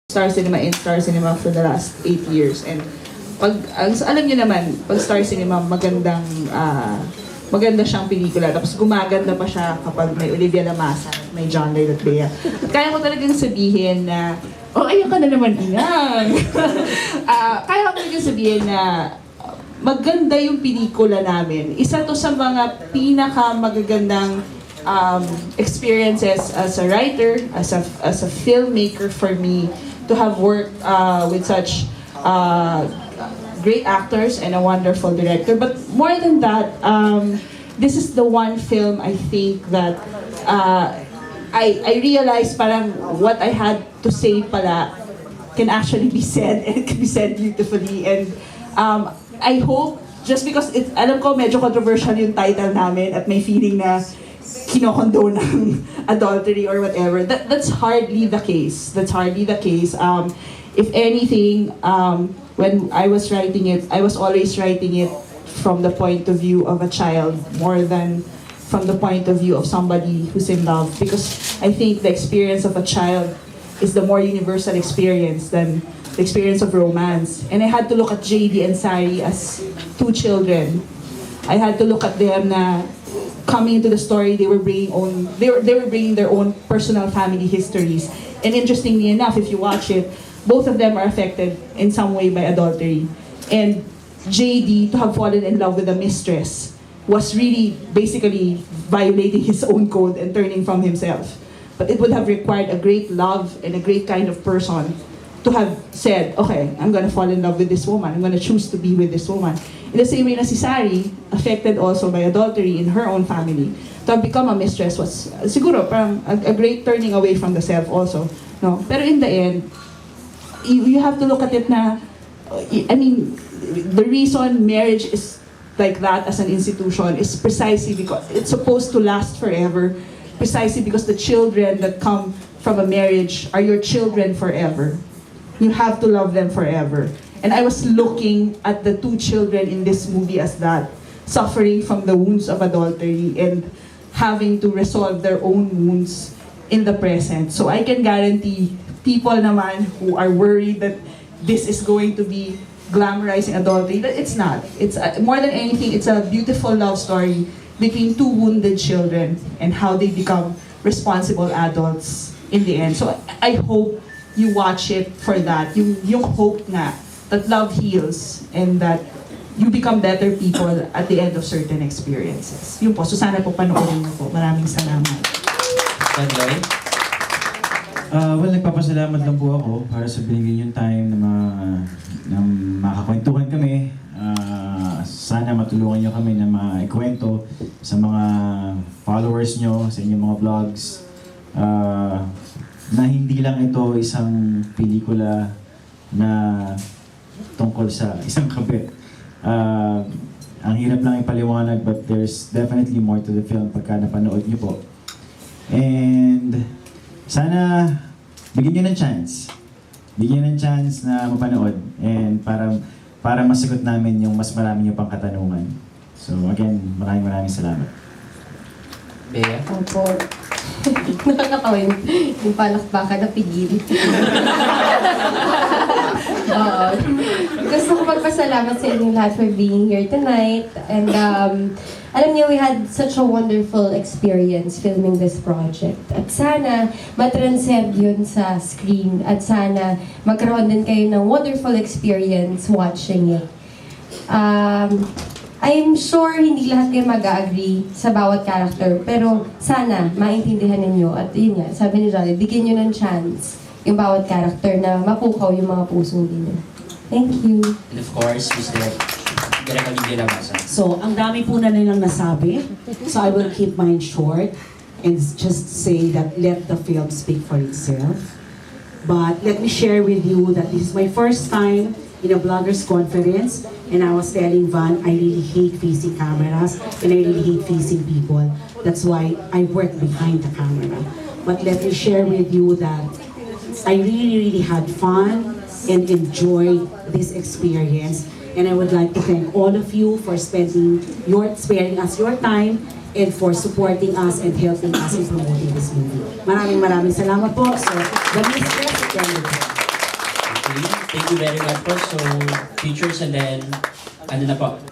Star Cinema and Star Cinema for the last 8 years. And alam niyo naman, pag Star Cinema, maganda siyang pelikula. Tapos gumaganda pa siya kapag may Olivia Lamasa at may John Lloyd and Bea. At kaya ko talagang sabihin na, ayan ka na naman, inang. Kaya ko talagang sabihin na maganda yung pelikula namin. Isa to sa mga pinakamagagandang experiences as a writer, as a filmmaker for me, to have worked with such great actors and a wonderful director. But more than that, this is the one film I think that I realized parang what I had to say pala can actually be said, and it can be said beautifully. And I hope, just because alam ko medyo controversial yung title namin at may feeling na kinokondone ng adultery or whatever. That's hardly the case. That's hardly the case. If anything, when I was writing it, I was always writing it from the point of view of a child more than from the point of view of somebody who's in love. Because I think the experience of a child is the more universal experience than the experience of romance. And I had to look at JD and Sari as two children. I had to look at them na coming into the story, they were bringing their own personal family histories. And interestingly enough, if you watch it, both of them are affected in some way by adultery. And JD, to have fallen in love with a mistress, was really basically violating his own code and turning from himself. But it would have required a great love and a great kind of person to have said, okay, I'm gonna fall in love with this woman. I'm gonna choose to be with this woman. In the same way na si Sari, affected also by adultery in her own family, to have become a mistress was siguro parang a great turning away from the self also. No? Pero in the end, you have to look at it na, I mean, the reason marriage is like that as an institution is precisely because it's supposed to last forever, precisely because the children that come from a marriage are your children forever. You have to love them forever. And I was looking at the two children in this movie as that, suffering from the wounds of adultery and having to resolve their own wounds in the present. So I can guarantee people naman who are worried that this is going to be glamorizing adultery, that it's not. It's more than anything, it's a beautiful love story between two wounded children and how they become responsible adults in the end. So I hope you watch it for that. Yung hope na that love heals and that you become better people at the end of certain experiences. Yun po. So sana po panoorin niyo po. Maraming salamat. Well, nagpapasalamat lang po ako para sa binigyan yung time na makakwentuhan kami. Sana matulungan nyo kami na maikwento sa mga followers nyo, sa inyong mga vlogs. Na hindi lang ito isang pelikula na tungkol sa isang kabit. Ang hirap lang ipaliwanag, but there's definitely more to the film pagka napanood niyo po. And sana bigyan niyo ng chance. Bigyan niyo ng chance na mapanood and para masagot namin yung mas marami niyo pang katanungan. So again, maraming salamat. Bea? Opo. Nakakatawa yung palakpakan na pigil. Gusto ko magpasalamat sa inyong lahat for being here tonight. And alam niyo, we had such a wonderful experience filming this project. At sana matranscend yun sa screen. At sana magkaroon din kayo ng wonderful experience watching it. I'm sure hindi lahat kayo mag-agree sa bawat character, pero sana maintindihan ninyo at yun nga, sabi ni Jolly, bigyan nyo ng chance yung bawat character na mapukaw yung mga puso nila. Thank you. And of course, Mr. Bea Alonzo. So, ang dami po na nilang nasabi, so I will keep mine short and just say that let the film speak for itself. But let me share with you that this is my first time in a bloggers conference, and I was telling Van, I really hate facing cameras and I really hate facing people. That's why I work behind the camera. But let me share with you that I really had fun and enjoyed this experience. And I would like to thank all of you for sparing us your time and for supporting us and helping us in promoting this movie. Maraming salamat po. So, the Mistress, you very much po. So, pictures and then, ano na po,